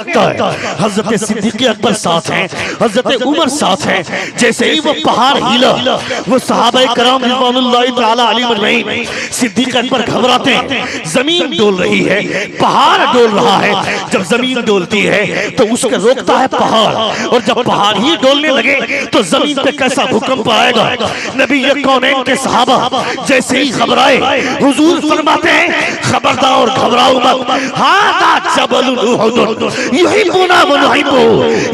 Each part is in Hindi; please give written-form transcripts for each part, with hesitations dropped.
लगता है। हजरत सिद्दीक़ अकबर साथ हैं, हजरत उमर साथ हैं। जैसे ही वो पहाड़ हिला, वो सहाबाए कराम रिज़वानुल्लाहि तआला अलैहिम अजमईन, सिद्दीक़ अकबर घबराते हैं। जमीन डोल रही है, पहाड़ डोल रहा है। जब जमीन डोलती है तो उसको रोकता है पहाड़, और जब पहाड़ ही डोलने लगे तो जमीन पे कैसा भूकंप आएगा। नबी कौनैन के सहाबा जैसे ही घबराए, हुजूर फरमाते हैं खबरदार घबराओ मत, हादा जबल उहुद युहिब्बुना व नुहिब्बु,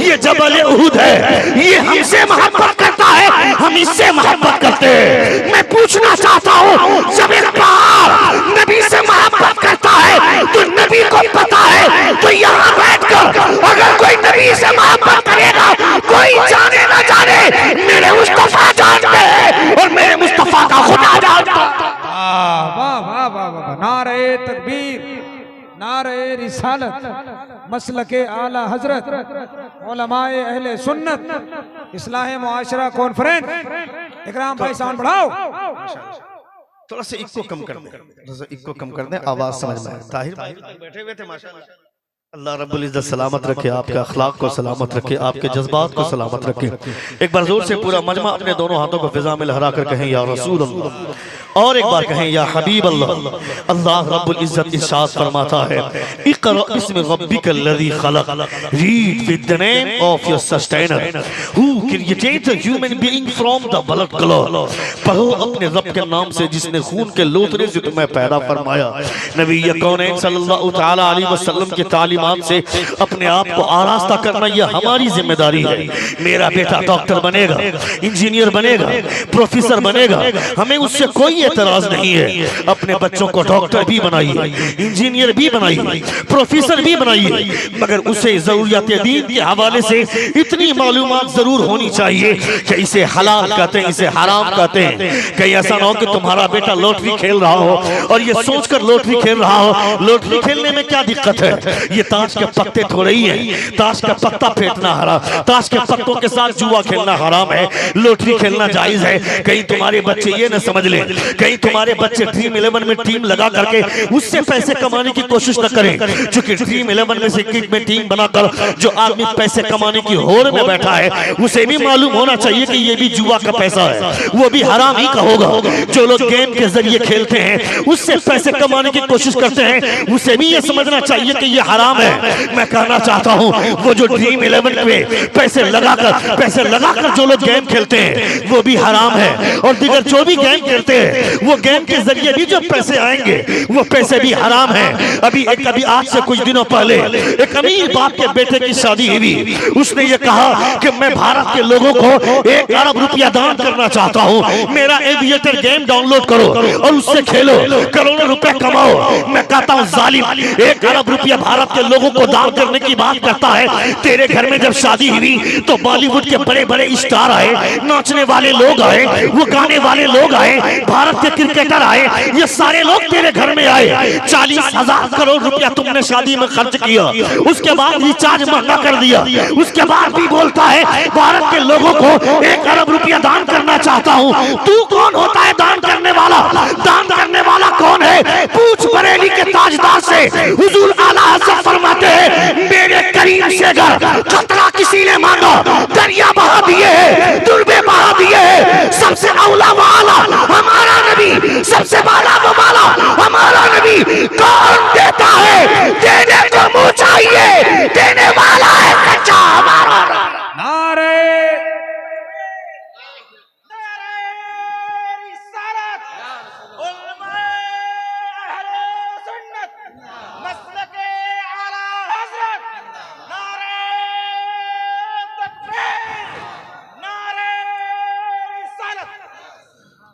ये जबल उहुद है, ये हमसे मोहब्बत करता है, हम इससे मोहब्बत करते हैं। मैं पूछना चाहता हूँ, जब एक पहाड़ नबी से मोहब्बत करता है तो नबी को पता है, तो यहाँ बैठकर अगर कोई नबी से मोहब्बत करेगा, कोई जाने ना जाने, मेरे मुस्तफा जानते हैं और मेरे मुस्तफा का खुदा जानता है। वाह वाह वाह वाह, नारे तकबीर, नारे रिसालत, मसलके आला हजरत, उलमाए अहले सुन्नत, इस्लाह मुआशरा कॉन्फ्रेंस। इकराम भाई साउंड बढ़ाओ, थोड़ा सा इको कम कर दें, थोड़ा सा इको कम कर दें, आवाज समझ में आए। ताहिर भाई बैठे हुए थे माशाल्लाह। अल्लाह रब्बुल इज्जत सलामत रखे, आपके अखलाक को सलामत रखे, आपके जज्बात को सलामत रखे। एक बार जोर से पूरा मजमा अपने दोनों हाथों को फिजा में लहरा कर कहें या रसूल अल्लाह, और एक बार कहें या हबीब अल्लाह। अल्लाह रब्बुल इज्जत इरशाद फरमाता है, इक़रा बिस्मि रब्बिकल लज़ी खलक़, read with the name of your sustainer who created the human being from the blood clot. पढ़ो अपने रब के नाम से जिसने खून के लोथरे से तुम्हें पैदा फरमाया। नबी कौनैन सल्लल्लाहु तआला अलैहि वसल्लम के तालीमात से अपने आप को आरास्ता करना यह हमारी जिम्मेदारी है। मेरा बेटा डॉक्टर बनेगा, इंजीनियर बनेगा, प्रोफेसर बनेगा, हमें उससे कोई एतराज नहीं है। अपने बच्चों को डॉक्टर भी बनाइए, इंजीनियर भी बनाइए, प्रोफेसर भी बनाइए, मगर उसे ज़रूरियात दीन के हवाले से इतनी मालूमात जरूर होनी चाहिए कि इसे हलाल कहते हैं, इसे हराम कहते हैं। कहीं ऐसा ना हो कि तुम्हारा बेटा लॉटरी खेल रहा हो और ये सोचकर लॉटरी खेल रहा हो, लॉटरी खेलने में क्या दिक्कत है, ये ताश के पत्ते थोड़े ही हैं। ताश का पत्ता फेंकना हराम, ताश के पत्तों के साथ जुआ खेलना हराम है, लॉटरी खेलना जायज है। कहीं तुम्हारे बच्चे ये न समझ लें, कहीं तुम्हारे बच्चे ड्रीम 11 में टीम लगा करके उससे पैसे कमाने की कोशिश न करें, क्योंकि ड्रीम 11 में से किक में टीम बनाकर जो आदमी पैसे कमाने की होड़ में बैठा है, उसे भी मालूम होना चाहिए कि ये भी जुआ का पैसा है, वो भी हराम ही का होगा। जो लोग गेम के जरिए खेलते हैं, उससे पैसे कमाने की कोशिश करते हैं, उसे भी ये समझना चाहिए कि ये हराम है। मैं कहना चाहता हूँ, वो जो ड्रीम 11 पे पैसे लगाकर जो लोग गेम खेलते हैं, वो भी हराम है। और दिगर जो भी गेम खेलते हैं, वो गेम के जरिए भी जो पैसे आएंगे, वो पैसे भी हराम है। अभी आज से कुछ दिनों पहले एक अमीर बाप के बेटे की शादी हुई। उसने ये कहा कि मैं भारत के लोगों को 1 अरब रुपया दान करना चाहता हूँ, मेरा एविएटर गेम डाउनलोड करो और उससे खेलो, करोड़ों रुपए कमाओ। मैं कहता हूँ जालिम, 1 अरब रुपया भारत के लोगों को दान करने की बात करता है। तेरे घर में जब शादी हुई तो बॉलीवुड के बड़े बड़े स्टार आए, नाचने वाले लोग आए, वो गाने वाले लोग आए, भारत के क्रिकेटर आए, ये सारे लोग तेरे घर में आए। 40,000 करोड़ रुपया तुमने शादी में खर्च किया, उसके बाद रिचार्ज महंगा कर दिया, उसके बाद भी बोलता है भारत के लोगों को 1 अरब रुपया दान करना चाहता हूँ। तू कौन होता है दान करने वाला? दान करने वाला कौन है? पूछ बरेली के ताजदार से। हुजूर आला हज़रत फरमाते हैं, मेरे करीम से घर खतरा किसी ने मांगा, दरिया बहा दिए, दुर्बे बहा दिए। सबसे औला वाला हमारा नबी, सबसे वाला वाला हमारा नबी। कौन देता है? देने को मुँह चाहिए, देने वाला है कच्चा हमारा। नारे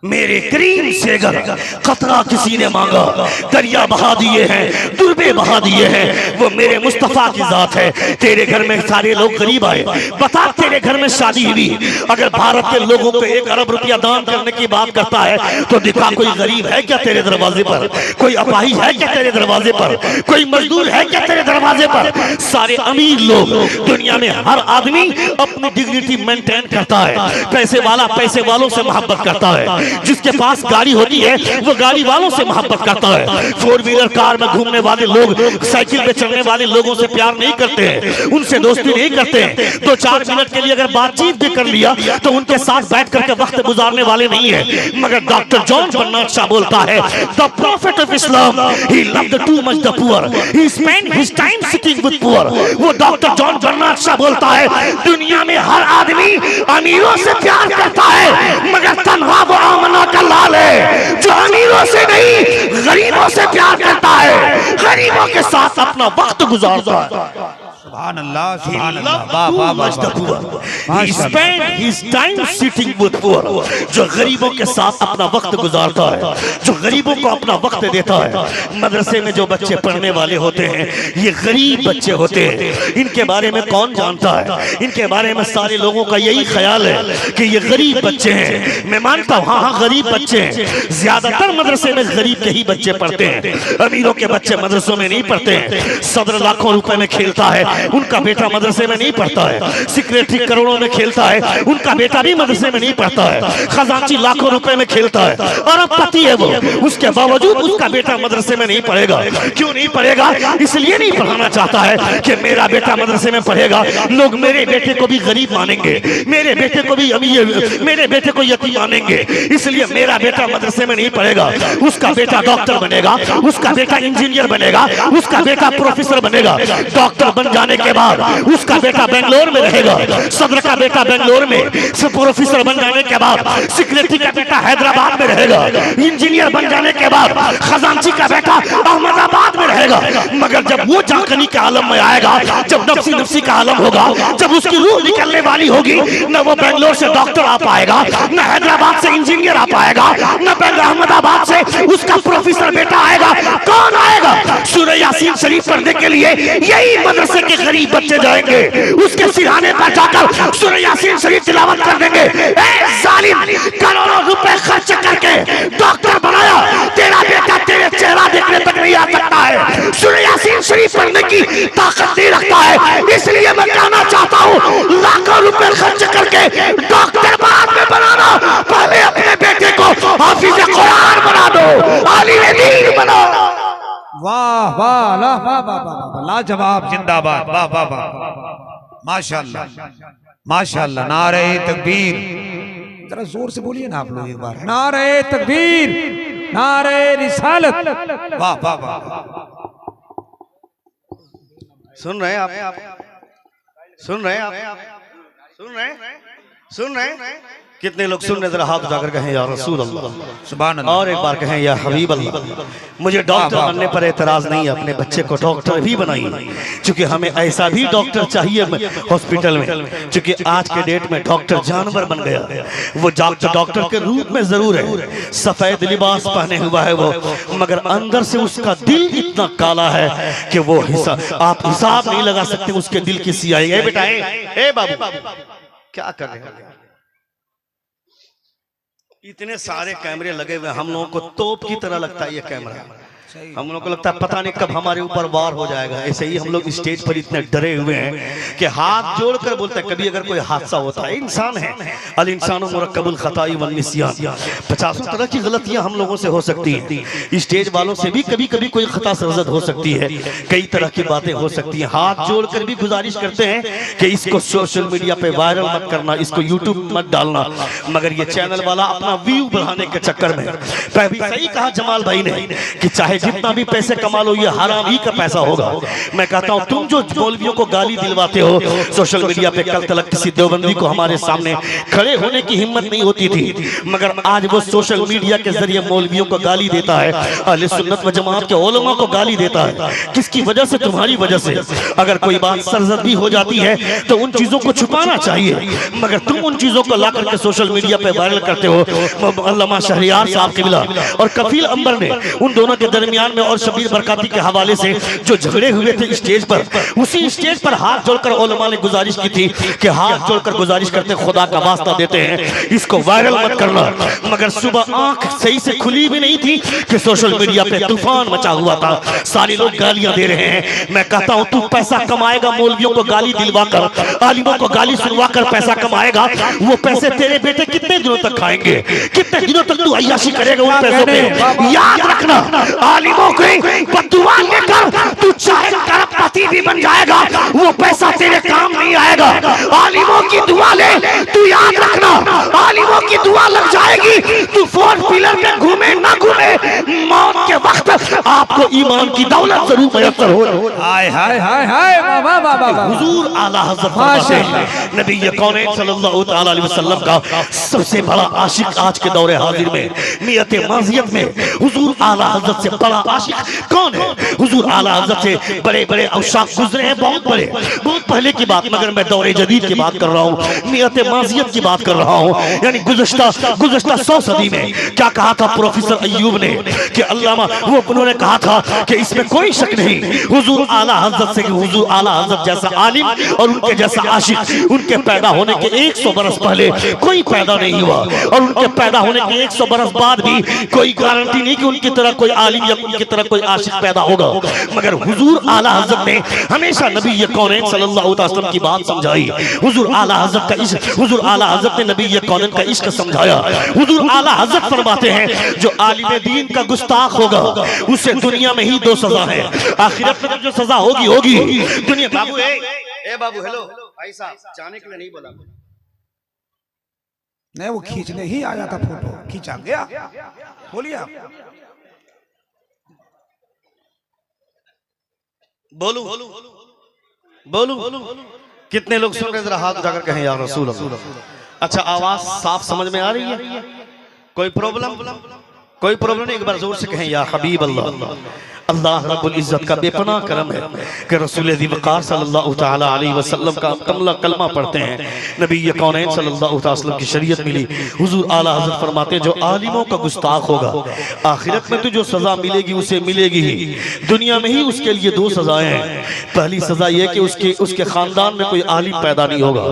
मेरे करीम से घर खतरा किसी ने मांगा, दरिया बहा दिए हैं, दुर्बे बहा दिए हैं। वो मेरे मुस्तफा की जात है। तेरे घर में सारे लोग गरीब आए, बता तेरे घर में शादी हुई, अगर भारत के लोगों को 1 अरब रुपया दान करने की बात करता है तो दिखा कोई गरीब है क्या तेरे दरवाजे पर? कोई अपाहिज है क्या तेरे दरवाजे पर? कोई मजदूर है क्या तेरे दरवाजे पर? सारे अमीर लोग, दुनिया में हर आदमी अपनी डिग्निटी मेंटेन करता है। पैसे वाला पैसे वालों से मोहब्बत करता है, जिसके पास गाड़ी होती है वो गाड़ी वालों से मोहब्बत करता है। 4 व्हीलर कार में घूमने वाले लोग साइकिल पे चलने वाले लोगों से प्यार नहीं करते हैं, उनसे दोस्ती नहीं करते हैं। 2-4 मिनट के लिए अगर बातचीत भी कर लिया तो उनके साथ बैठ करके वक्त गुजारने वाले नहीं है। मगर डॉक्टर जॉन बर्नार्ड शॉ बोलता है, the profit of Islam he loved too much the poor, he spent his time sitting with poor. वो डॉक्टर जॉन बर्नार्ड शॉ बोलता है, दुनिया में हर आदमी अमीरों से प्यार करता है, मगर तन्हा वो आमना का लाल है जो अमीरों से नहीं गरीबों से प्यार करता है, गरीबों के साथ अपना वक्त गुजारता है। सुभान अल्लाह, सुभान अल्लाह, वाह वाह वाह। He spent his time sitting with poor, जो गरीबों के साथ अपना वक्त गुजारता है, जो गरीबों को अपना वक्त देता है। मदरसे में जो बच्चे पढ़ने वाले होते हैं ये गरीब बच्चे होते हैं, इनके बारे में कौन जानता है? इनके बारे में सारे लोगों का यही ख्याल है कि ये गरीब बच्चे हैं। मैं मानता हूँ हाँ गरीब बच्चे हैं, ज्यादातर मदरसे में गरीब के ही बच्चे पढ़ते हैं, अमीरों के बच्चे मदरसों में नहीं पढ़ते हैं। सदर लाखों रुपए में खेलता है, उनका बेटा मदरसे में नहीं पढ़ता है। सेक्रेटरी करोड़ों में खेलता है, उनका बेटा भी मदरसे में नहीं पढ़ता है। खजांची लाखों रुपए में खेलता है, अरबपति है वो, उसके बावजूद उसका बेटा मदरसे में नहीं पढ़ेगा। क्यों नहीं पढ़ेगा? इसलिए नहीं पढ़ाना चाहता है कि मेरा बेटा मदरसे में पढ़ेगा, लोग मेरे बेटे को भी गरीब मानेंगे, मेरे बेटे को भी अमीर, मेरे बेटे को यतीम मानेंगे, इसलिए मेरा बेटा मदरसे में नहीं पढ़ेगा। उसका बेटा डॉक्टर बनेगा, उसका बेटा इंजीनियर बनेगा, उसका बेटा प्रोफेसर बनेगा। डॉक्टर बन जाने के बाद उसका बेटा बेंगलोर में रहेगा, सदर का बेटा बेंगलोर में, प्रोफेसर बन जाने के बाद सेक्रेटरी का बेटा हैदराबाद में रहेगा, इंजीनियर बन जाने के बाद खजांची का बेटा अहमदाबाद में रहेगा। मगर जब वो जाकनी के आलम में आएगा, जब नफ्सी नफ्सी का आलम होगा, जब उसकी रूह निकलने वाली होगी, न वो बेंगलोर से डॉक्टर आ पाएगा, न हैदराबाद से इंजीनियर आ पाएगा, न अहमदाबाद से उसका प्रोफेसर बेटा आएगा। कौन आएगा? सूरह यासीन शरीफ पढ़ने के लिए यही मदरसे के गरीब बच्चे जाएंगे, उसके सिरहाने पर जाकर सूरह यासीन शरीफ तिलावत कर देंगे। ए जालिम, करोड़ों रुपए खर्च करके डॉक्टर बनाया, तेरा बेटा तेरे चेहरा देखने तक नहीं आ सकता है, सूरह यासीन शरीफ पढ़ने की ताकत नहीं रखता है। इसलिए मैं कहना चाहता हूँ, लाखों रुपए खर्च करके डॉक्टर बाद में बनाना, पहले अपने बेटे को हाफिज कुरान बना दो, आलिम दीन बनाओ। वाह वाह वाह वाह वाह, लाजवाब, जिंदाबाद, वाह वाह वाह, माशाअल्लाह माशाअल्लाह। नारे तकबीर, जरा जोर से बोलिए ना आप लोग एक बार, नारे तकबीर, नारे रिसालत, वाह वाह वाह। सुन रहे हैं आप? सुन रहे हैं आप? सुन रहे हैं? कितने लोग सुन रहे? जरा हाथ उठाकर कहें या रसूल अल्लाह, सुभान अल्लाह, और एक बार कहें या हबीब अल्लाह। मुझे डॉक्टर बनने पर एतराज नहीं है, अपने बच्चे को डॉक्टर भी बनाइए, क्योंकि हमें ऐसा भी डॉक्टर चाहिए हॉस्पिटल में, क्योंकि आज के डेट में डॉक्टर जानवर बन गया। वो डॉक्टर के रूप में जरूर है, सफेद लिबास पहने हुआ है वो, मगर अंदर से उसका दिल इतना काला है कि वो आप हिसाब नहीं लगा सकते उसके दिल की सियाही है। बेटा ए बाबू क्या कर रहे हैं? इतने सारे कैमरे लगे हुए, हम लोगों को तोप की तरह लगता है ये कैमरा। हम लोगों को लगता है पता नहीं कब हमारे ऊपर वार हो जाएगा। ऐसे ही हम लोग स्टेज पर इतने डरे हुए हैं कि हाथ जोड़कर बोलते हैं कभी अगर कोई हादसा होता है, इंसान है, अल इंसानु मुरक्कबुल खताई वन निस्यान, 50 तरह की गलतियां हम लोगों से हो सकती हैं। स्टेज वालों से भी कभी कभी कोई खता सरजद हो सकती है, कई तरह की बातें हो सकती हैं। हाथ जोड़कर भी गुजारिश करते हैं कि इसको सोशल मीडिया पे वायरल मत करना, इसको यूट्यूब मत डालना, मगर ये चैनल वाला अपना व्यू बढ़ाने के चक्कर में, सही कहा जमाल भाई ने कि चाहे जितना भी पैसे कमा लो ये हराम ही का पैसा होगा। मैं कहता हूं तुम जो मौलवियों को गाली दिलवाते हो सोशल मीडिया पे, कल तक किसी देवबंदी को हमारे सामने खड़े होने की हिम्मत नहीं होती थी, मगर आज वो सोशल मीडिया के जरिए मौलवियों को गाली देता है, अहले सुन्नत व जमात के उलमा को गाली देता है। किसकी वजह से? तुम्हारी वजह से। अगर कोई बात सरजद भी हो जाती है तो उन चीजों को छुपाना चाहिए, मगर तुम उन चीजों को ला करके सोशल मीडिया पे वायरल करते हो। अल्लामा शहरियार साहब किबला और कफील अंबर ने उन दोनों के दरमियान में और शबीर बरकाती के हवाले से जो झगड़े हुए थे स्टेज पर, उसी स्टेज पर हाथ जोड़कर उलमा ने गुजारिश की थी कि हाथ जोड़कर गुजारिश करते खुदा का वास्ता देते हैं इसको वायरल मत करना। मगर सुबह आंख सही से खुली भी नहीं थी कि सोशल मीडिया पे तूफान मचा हुआ था, सारे लोग गालियां दे रहे हैं। मैं कहता हूं तू पैसा कमाएगा, मौलवियों को गाली दिलवाकर, आलिमों को गाली सुनवाकर पैसा कमाएगा, वो पैसे तेरे बेटे कितने दिनों तक खाएंगे, कितने दिनों तक तू अय्याशी करेगा उन पैसों पे। याद रखना, आलिमों की बद्दुआ लेकर तू चाहे करोड़पति भी बन जाएगा, वो पैसा तेरे काम नहीं आएगा। आलिमों की दुआ ले, तू याद रखना, आलिमों की दुआ लग जाएगी, तू फोर व्हीलर पे घूमे ना घूमे, मौत के वक्त आपको ईमान की दौलत जरूर मयस्सर हो। हाय हाय हाय हाय वाह वाह वाह। हुजूर आला हज़रत फरमाते हैं, नबी कौनैन सल्लल्लाहु तआला अलैहि वसल्लम का सबसे बड़ा आशिक आज के दौरे हाजिर में, नियत माज़ियत में हुजूर आला हज़रत से बड़ा आशिक कौन है? हुजूर आला हज़रत से बड़े बड़े औशाक गुजरे हैं, बहुत बड़े, बहुत पहले की बात, मगर मैं दौरे जदीद की बात कर रहा हूँ, नियत माज़ियत की बात कर रहा हूँ। यानी गुज़श्ता 100 सदी में क्या कहा था प्रोफेसर अय्यूब ने कि अल्लामा, वो उन्होंने कहा था कि इसमें कोई शक नहीं, हुजूर आला हज़रत से, हुजूर आला हज़रत जैसा आलिम और उनके जैसा आशिक, उनके पैदा होने के 100 बरस पहले कोई पैदा नहीं हुआ, और उनके पैदा होने के 100 बरस बाद भी कोई गारंटी नहीं कि उनकी तरह कोई आलिम या उनकी तरह कोई आशिक पैदा होगा। मगर हुजूर आला हज़रत ने हमेशा नबी कौनैन सल्लल्लाहु अलैहि वसल्लम की बात समझाई। हुजूर आला हज़रत का इश्क, हुजूर आला हज़रत ने नबी कौनैन का इश्क समझाया। हुजूर आला हज़रत फरमाते हैं, जो आलिम दीन का गुस्ताख होगा उसे दुनिया में ही 2 सजा है, आखिरत में जो सजा होगी होगी। दुनिया बाबू ए बाबू, हेलो भाई साहब, जाने के लिए नहीं बोला, नहीं वो खींचने ही आया था, फोटो खींचा गया। बोलिए आप। बोलू बोलू कितने लोग सुन रहे, जरा हाथ उठाकर कहें या रसूल अल्लाह। अच्छा, आवाज साफ समझ में आ रही है? कोई प्रॉब्लम नहीं? एक बार जोर से कहें या हबीब अल्लाह। अल्लाह रब्बुल इज्जत का बेपना करम है कि रसूल वक़ार सल्लल्लाहु तआला अलैहि वसल्लम का कलमा पढ़ते हैं, नबी कौनैन सल्लल्लाहु तआला वसल्लम की शरीयत मिली। हुजूर आला हज़रत फरमाते हैं, जो आलिमों का गुस्ताख होगा आखिरत में तो जो सजा मिलेगी उसे मिलेगी ही, दुनिया में ही उसके लिए 2 सजाएं हैं। पहली सजा यह कि उसके खानदान में कोई आलिम पैदा नहीं होगा।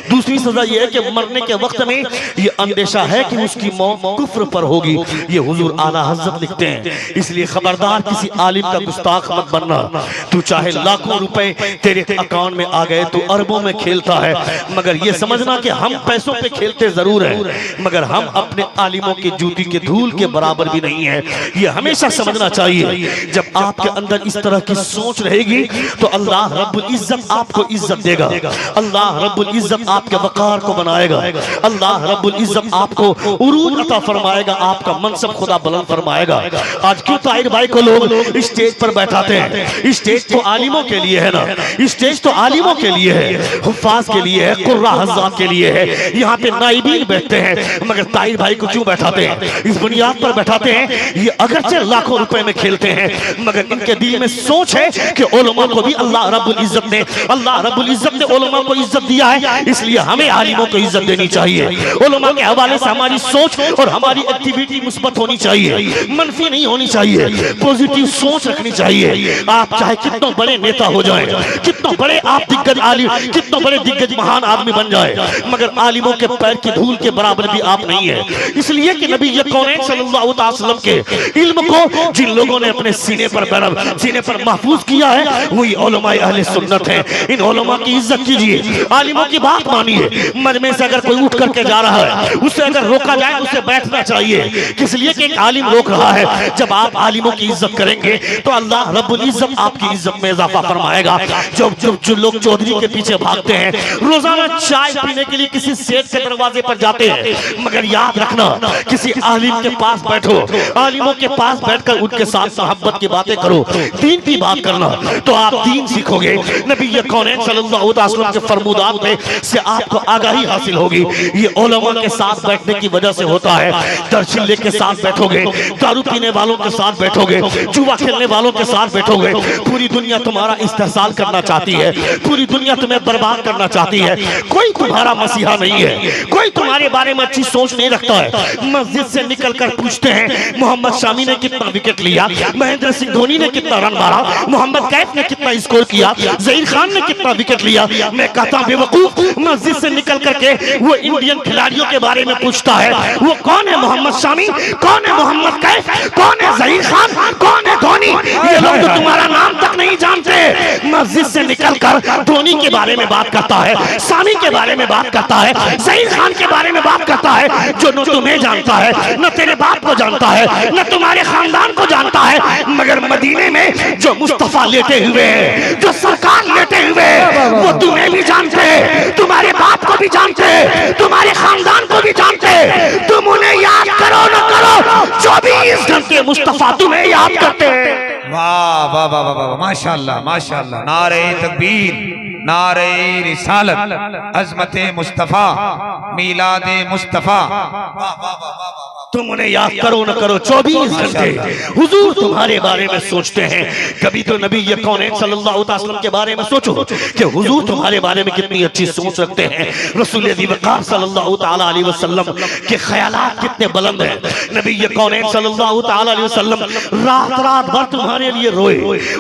दूसरी सजा यह है कि मरने के वक्त में ये अंदेशा है कि उसकी मौत कुफ्र पर होगी। ये हुजूर आला हज़रत लिखते हैं। इसलिए खबरदार, किसी आलिम का गुस्ताख मत बनना। तू चाहे लाखों रुपए तेरे अकाउंट में आ गए, तू अरबों में खेलता है, मगर ये समझना कि हम पैसों पे खेलते जरूर हैं, मगर हम अपने आलिमों की जूती के धूल के बराबर भी नहीं है। ये हमेशा समझना चाहिए। जब आपके अंदर इस तरह की सोच रहेगी तो अल्लाह रब्बुल इज्जत आपको इज्जत देगा, अल्लाह रब्बुल इज्जत आपके वकार को बनाएगा, अल्लाह रब्बुल इज्जत आपको उरूज अता फरमाएगा, आपका मनसब खुदा बुलंद फरमाएगा। आज क्यों ताहिर भाई को लोग स्टेज पर बैठाते हैं? स्टेज तो आलिमों के लिए है ना, स्टेज तो आलिमों के लिए है, हुफ्फाज के लिए है, कुर्रा हज़्ज़ात के लिए है। यहाँ पे नाइबीन बैठते हैं, मगर ताहिर भाई को क्यों बैठाते हैं? इस बुनियाद पर बैठाते हैं, ये अगरचे लाखों रुपए में खेलते हैं, मगर इनके दिल में सोच है कि उलमा को भी अल्लाह रब्बुल इज्जत ने उलमा को इज्जत दिया है, इसलिए हमें आलिमों को इज्जत देनी चाहिए। उलमा के हवाले से हमारी सोच और हमारी एक्टिविटी मुस्बत होनी चाहिए, मनफी नहीं होनी चाहिए, पॉजिटिव सोच रखनी चाहिए। आप चाहे कितने बड़े नेता हो जाएं, कितने बड़े आप दिग्गज आलिम, कितने बड़े दिग्गज महान आदमी बन जाए, मगर आलिमों के पैर की धूल के बराबर भी आप नहीं है। इसलिए कि नबी कौनैन सल्लल्लाहु अलैहि वसल्लम के इल्म को जिन लोगों ने अपने सीने पर महफूज किया है, वही उलमाए अहले सुन्नत हैं। इन उलमा की इज्जत कीजिए, आलिमों की बात मानिए। मजमे से अगर कोई उठ करके जा रहा है, उससे अगर रोका जाए उसे बैठना चाहिए, इसलिए कि एक आलिम रोक रहा है। जब आप आलिमों की इज्जत करेंगे तो अल्लाह रब्बुल इज्जत आपकी इज्जत में इजाफा फरमाएगा। जो लोग चौधरी के पीछे भागते हैं, रोजाना चाय पीने के लिए किसी सेठ के दरवाजे पर जाते हैं, मगर याद रखना, किसी आलिम के पास बैठो, आलिमों के पास बैठकर उनके साथ मोहब्बत की बातें करो, दीन की बात करना, तो आप दीन सीखोगे। नबी कौनैन सल्लल्लाहु अलैहि वसल्लम के फरमूदात में से आपको आगाही हासिल होगी। ये उलमा के साथ बैठने की वजह से होता है। दरचिल्ले के साथ बैठोगे, दारू पीने वालों के साथ बैठोगे, जुआ खेलने वालों के साथ बैठोगे, पूरी दुनिया तुम्हारा इस्तेहसाल करना चाहती है, पूरी दुनिया तुम्हें बर्बाद करना चाहती है। कोई तुम्हारा मसीहा नहीं है, कोई तुम्हारे बारे में अच्छी सोच नहीं रखता है। मस्जिद से निकलकर पूछते हैं मोहम्मद शामी ने कितना विकेट लिया, महेंद्र सिंह धोनी ने कितना रन मारा, मोहम्मद कैफ ने कितना स्कोर किया, जहीर खान ने कितना विकेट लिया। मैं कहता हूं बेवकूफ, मस्जिद से निकल करके वो इंडियन खिलाड़ियों के बारे में पूछता है, वो कौन है मोहम्मद शामी, कौन है मोहम्मद कैफ, कौन है जहीर खान, कौन है धोनी। ये लोग तो तुम्हारा नाम तक नहीं जानते। मस्जिद से निकलकर धोनी के बारे में बात करता है, शामी के बारे में बात करता है, जहीर खान के बारे में बात करता है, जो न तुम्हें जानता है, न तेरे बाप को जानता है, न तुम्हारे खानदान को जानता है। मगर मदीने में जो मुस्तफा लेटे हुए, जो सरकार लेटे हुए, वो तुम्हें भी जानते, तुम्हारे बाप को भी जानते, तुम्हारे खानदान को भी जानते। तुम उन्हें याद करो न करो, 24 घंटे मुस्तफा तुम्हें याद करते। वाह वाह वाह वाह, माशाअल्लाह माशाअल्लाह। नारे तकबीर, नारे रिसालत, अजमत मुस्तफा, मीलाद मुस्तफा। तुम उन्हें याद करो न करो, 24 घंटे हुजूर तुम्हारे बारे में सोचते हैं। कभी तो नबी ये कौन सल्लल्लाहु अलैहि वसल्लम के बारे में सोचो कि हुजूर तुम्हारे बारे में कितनी अच्छी सोच रखते हैं। रसूल वक़ार सल्लल्लाहु ताला अलैहि वसल्लम के ख्यालात कितने बुलंद हैं। नबी ये कौन सल्लल्लाहु ताला अलैहि वसल्लम रात रात भर तुम्हारे लिए रोए।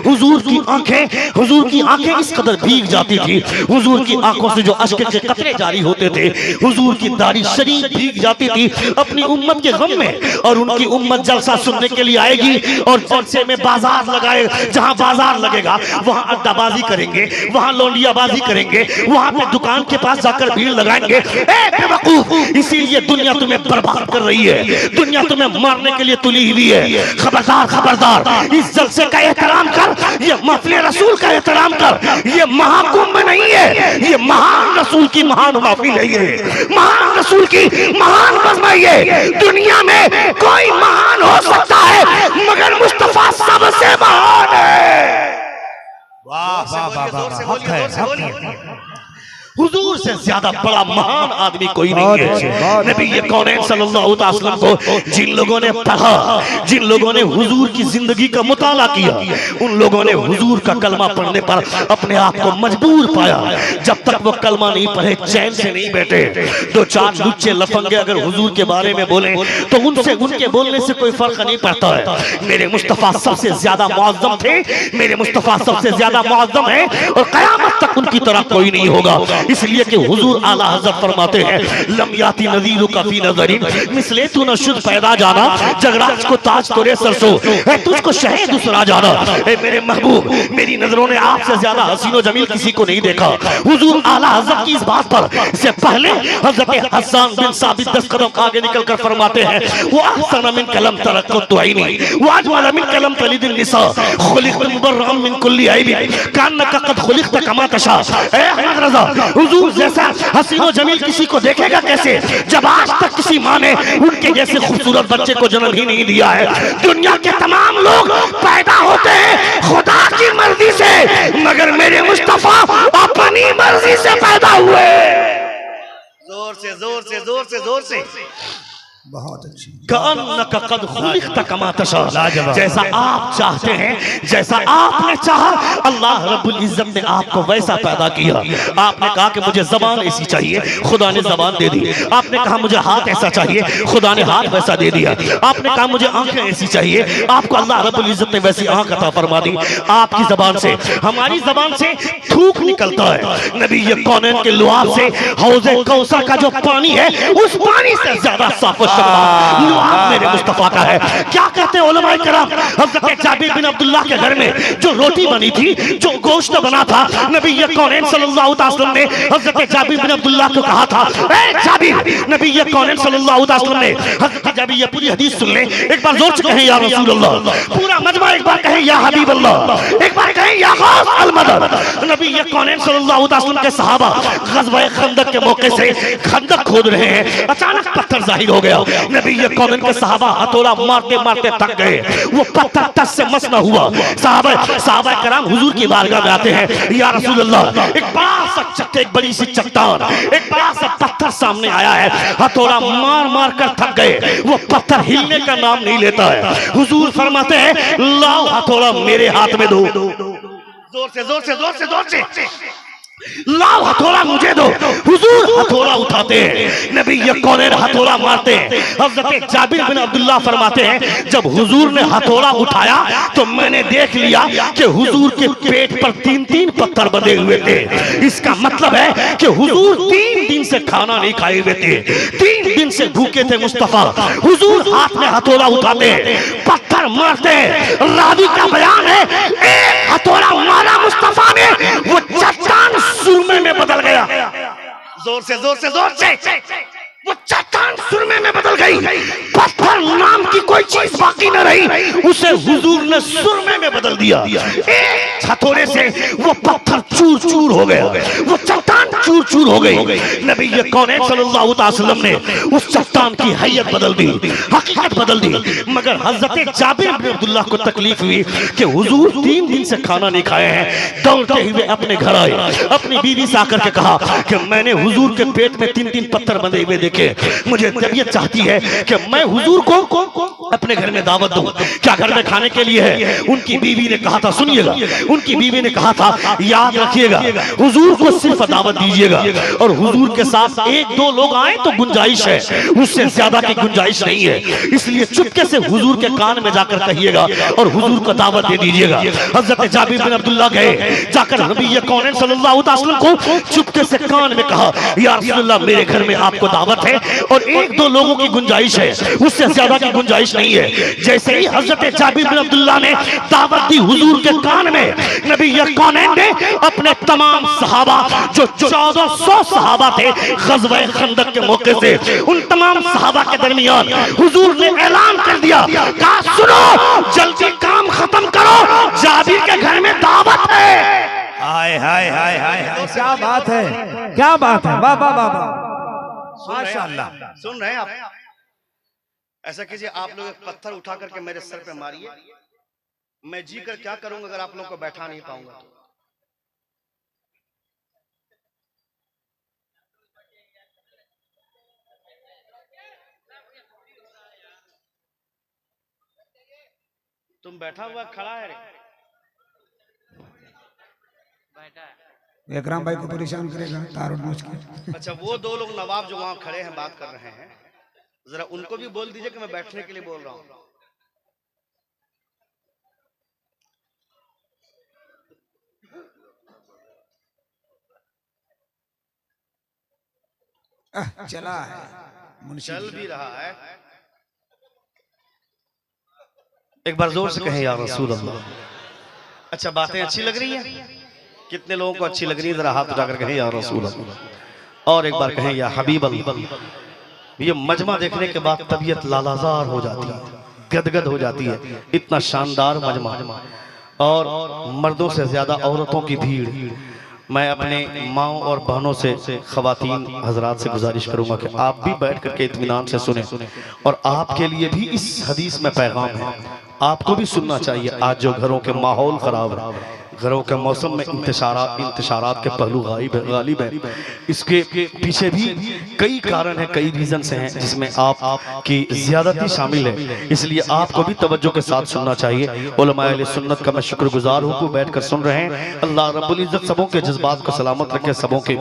हुजूर की आंखें इस कदर भीग जाती थी, हुजूर की आंखों से जो अश्क के कतरे जारी होते थे, हुजूर की दाढ़ी शरीफ भीग जाती थी अपनी उम्मत के गम में। और उनकी उम्मत जलसा सुनने के लिए आएगी और जलसे में बाजार लगाए, जहां बाजार लगेगा वहां अड्डाबाजी करेंगे, वहां लौंडियाबाजी करेंगे, वहां पे दुकान के पास जाकर भीड़ लगाएंगे। बेवकूफ, इसीलिए दुनिया तुम्हें बर्बाद कर रही है, दुनिया तुम्हें मारने के लिए तुली हुई है। खबरदार खबरदार, इस जलसे का एहतराम कर, ये महफिल रसूल का एहतराम कर। ये महाकुंभ नहीं है, ये महान रसूल की महान महफिल नहीं है, महान रसूल की महान मजमा है। दुनिया में कोई महान हो सकता है मगर मुस्तफा सबसे महान है। वाह वाह वाह वाह, हक है, हक है। हुजूर से ज्यादा बड़ा महान आदमी कोई नहीं है। नबी ये कौन सल्लल्लाहु अलैहि वसल्लम को जिन लोगों ने पढ़ा, जिन लोगों ने हुजूर की जिंदगी का मुताला किया, उन लोगों ने हुजूर का कलमा पढ़ने पर अपने आप को मजबूर पाया। जब तक वो कलमा नहीं पढ़े चैन से नहीं बैठे। दो चार लुच्चे लफंगे अगर हुजूर के बारे में बोले तो उनसे उनके बोलने से कोई फर्क नहीं पड़ता है। मेरे मुस्तफा सबसे ज्यादा मुअज्जम थे, मेरे मुस्तफा सबसे ज्यादा मुअज्जम है और कयामत तक उनकी तरह कोई नहीं होगा। इसलिए कि हुजूर आला हज़रत फरमाते हैं, लम याती नज़ीरु का फी नज़री मिसले तू न शुद्ध पैदा जाना, जगराज को ताज तोरे सरसो है, तुझको शहे दूसरा जाना। मेरे महबूब, मेरी नजरों ने आपसे ज्यादा हसीनो जमील किसी को नहीं देखा। हुजूर आला हज़रत की इस बात पर से पहले हज़रत हसन बिन साबित 10 कदम आगे निकलकर फरमाते हैं, वो अहसन मिन कलम तरक्कतु ऐनी व अजमल मिन कलम तलिदिन निसा खुलिक़त मुबर्रअन मिन कुल्ली ऐबी कान्नका क़द खुलिक़त कमा तशा। ए अहमद रज़ा, हुजूर जैसा हसीनो जमील किसी को देखेगा कैसे जब आज तक किसी माँ ने उनके जैसे खूबसूरत बच्चे को जन्म ही नहीं दिया है। दुनिया के तमाम लोग पैदा होते हैं खुदा की मर्जी से, मगर मेरे मुस्तफा अपनी मर्जी से पैदा हुए। जोर से जोर से जोर से जोर से, बहुत अच्छी। जैसा आप चाहते हैं, जैसा आपने चाहा, अल्लाह रब्बुल इज्जत ने आपको वैसा पैदा किया। आपने कहा कि मुझे जबान ऐसी चाहिए, खुदा ने जबान दे दी। आपने कहा मुझे हाथ ऐसा चाहिए, खुदा ने हाथ वैसा दे दिया। आपने कहा मुझे आंखें ऐसी चाहिए, आपको अल्लाह रब्बुल इज्जत ने वैसी आंख अता फरमा दी। आपकी जबान से, हमारी जबान से थूक निकलता है। नबी ये कौनैन के लुआब से हौज़े कौसर का जो पानी है, उस पानी से ज्यादा साफ मेरे मुस्तफा का है। क्या कहते हैं उलमाए किराम, हज़रत जाबिर बिन अब्दुल्लाह के घर में जो रोटी बनी थी, जो गोश्त बना था, नबी ये कौनैन सल्लल्लाहु अलैहि वसल्लम ने हज़रत जाबिर बिन अब्दुल्लाह को कहा था, ए जाबिर, नबी ये कौनैन सल्लल्लाहु अलैहि वसल्लम ने, हज़रत जाबिर ये पूरी हदीस सुन ले, एक बार जोर से कहें या रसूल अल्लाह, पूरा मजमा एक बार कहें या हबीब अल्लाह, एक बार कहें या गौस अल मदद। नबी ये कौनैन सल्लल्लाहु अलैहि वसल्लम के सहाबा ग़ज़वा खंदक के मौके से खंदक खोद रहे हैं, अचानक पत्थर जाहिर हो गया। नबी कौन के सहाबा हथौड़ा मारते मारते थक गए, वो पत्थर टस से मस न हुआ। सहाबा कराम हुजूर की बारगाह में आते हैं, या रसूल अल्लाह, एक बड़ा सा चट्टे, एक बड़ी सी चट्टान, एक बड़ा सा पत्थर सामने आया है, हथौड़ा मार मार कर थक गए, वो पत्थर हिलने का नाम नहीं लेता है। हुजूर फरमाते हैं, लाओ हथौड़ा मेरे हाथ में दो, जोर से जोर से जोर से जोर से लाओ हथौड़ा मुझे दो। हुजूर हथौड़ा उठाते हैं, नबी ये कौन हथौड़ा मारते हैं। हज़रत जाबिर बिन अब्दुल्लाह फरमाते हैं, जब हुजूर ने हथौड़ा उठाया तो मैंने देख लिया कि हुजूर के पेट पर 3-3 पत्थर बंधे हुए थे। इसका मतलब है कि हुजूर 3 दिन से खाना नहीं खाए हुए थे, 3 दिन से भूखे थे मुस्तफा। हुजूर हाथ में हथौड़ा उठाते हैं, पत्थर मारते हैं। रावी का बयान है, एक हथौड़ा मारा मुस्तफा ने, वो चट्टान सुरमे में बदल गया। जोर से जोर से जोर से, वो चट्टान सुरमे में बदल गई। पत्थर नाम की कोई चीज बाकी न रही, उसे हुजूर ने सुरमे में बदल दिया। एक हथौड़े से वो पत्थर चूर चूर हो गया, वो चट्टान चूर चूर हो गई। नबी कौन सल्लल्लाहु अलैहि वसल्लम ने उस चट्टान की हैयत बदल दी, हकीकत बदल दी। मगर हजरत जाबिर बिन अब्दुल्लाह को तकलीफ हुई कि हुजूर 3 दिन से खाना नहीं खाए हैं। दौड़ते हुए अपने घर आए, अपनी बीवी से आकर के कहा कि मैंने हुजूर के पेट में 3-3 पत्थर बंधे हुए देखे, मुझे तबीयत चाहती है कि मैं हुजूर को अपने घर में दावत दूं, क्या घर में खाने के लिए है? उनकी बीवी ने कहा था, सुनिएगा, उनकी बीवी ने कहा था, याद रखिएगा हुजूर को सिर्फ दावत दीजिएगा, और हुजूर के साथ 1-2 लोग आए तो गुंजाइश है, उससे ज्यादा की गुंजाइश नहीं है। इसलिए चुपके से हुजूर के कान में जाकर कहिएगा और हुजूर को दावत दे दीजिएगा। हजरत जाबिर बिन अब्दुल्लाह गए, जाकर नबी कौन सल्लल्लाहु अलैहि वसल्लम को चुपके से कान में कहा, या रसूलल्लाह, मेरे घर में आपको दावत है और 1-2 लोगों की गुंजाइश है, उससे ज्यादा की गुंजाइश नहीं है। जैसे ही हजरत जाबिर बिन अब्दुल्लाह ने दावत दी हुजूर के कान में, नबी कौनैन ने अपने तमाम सहाबा, जो 1400 सहाबा थे ग़ज़वा खंदक के मौके से, उन तमाम सहाबा के दरमियान हुजूर ने ऐलान कर दिया, कहा, सुनो, जल्दी काम खत्म करो, जाबिर के घर में दावत है। हाय हाय हाय हाय, क्या बात है, क्या बात है, वाह वाह वाह वाह, माशाअल्लाह। सुन रहे हैं आप? ऐसा कीजिए, आप लोग एक पत्थर उठा करके मेरे सर पे मारिए, मैं जी कर क्या करूंगा अगर आप लोगों को बैठा नहीं पाऊंगा तो। तुम बैठा हुआ खड़ा है रे? विक्रम भाई को परेशान करेगा तारुण नोच के। अच्छा, वो 2 लोग नवाब जो वहां खड़े हैं बात कर रहे हैं, जरा उनको भी बोल दीजिए कि मैं बैठने के लिए बोल रहा हूं। चला है, चल भी रहा है। एक बार जोर से कहें, या रसूल अल्लाह। अच्छा, बातें अच्छी लग रही हैं? कितने लोगों को अच्छी लग रही है? जरा हाथ उठाकर कहें, या रसूल अल्लाह। और एक बार कहें, या हबीब अल्लाह। ये मजमा देखने के बाद तबीयत लालाजार हो जाती है, गदगद हो जाती है। इतना शानदार मजमा, और मर्दों से ज्यादा औरतों की भीड़। मैं अपने माओ और बहनों से, खवातीन हजरात से गुजारिश करूंगा कि आप भी बैठ करके इत्मीनान से सुने, और आपके लिए भी इस हदीस में पैगाम है, आपको भी सुनना चाहिए। आज जो घरों के माहौल खराब है, घरों के मौसम में इंतशारात के पहलू गालिब है, इसके पीछे भी कई कारण है, कई रीजंस हैं जिसमें आपकी ज़्यादती शामिल है। इसलिए आपको भी तवज्जो के साथ सुनना चाहिए। उलमाए अहले सुन्नत का मैं शुक्रगुजार हूँ कि बैठ कर सुन रहे हैं। अल्लाह रब्बुल इज़्ज़त सबों के जज्बात को सलामत रखे, सबों के